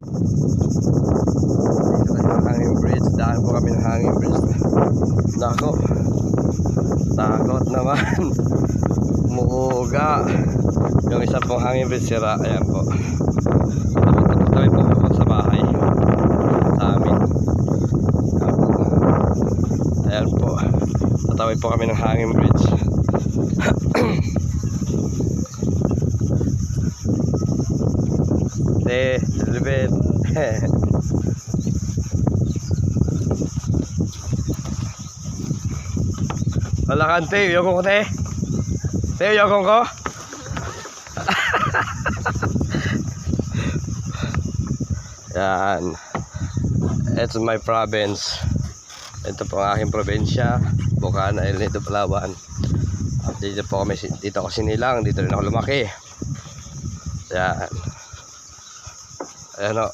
Dito tayo ng hanging bridge. Daan po kami ng hanging bridge. Nako, takot naman. Umuuga. Yung isa pong hanging bridge sira. Ayan po. Tabi po ako sa bahay sa amin. Ayan po. Tatawid po kami ng hanging bridge. Lilibit. Wala kan te, yokong ko te. Te, yokong ko. Yan. It's my province. Ito po ang aking probinsya, Bukana, El Nido, Palawan. At dito po kami, dito ako sinilang, dito rin ako lumaki. Yan. Ayan o.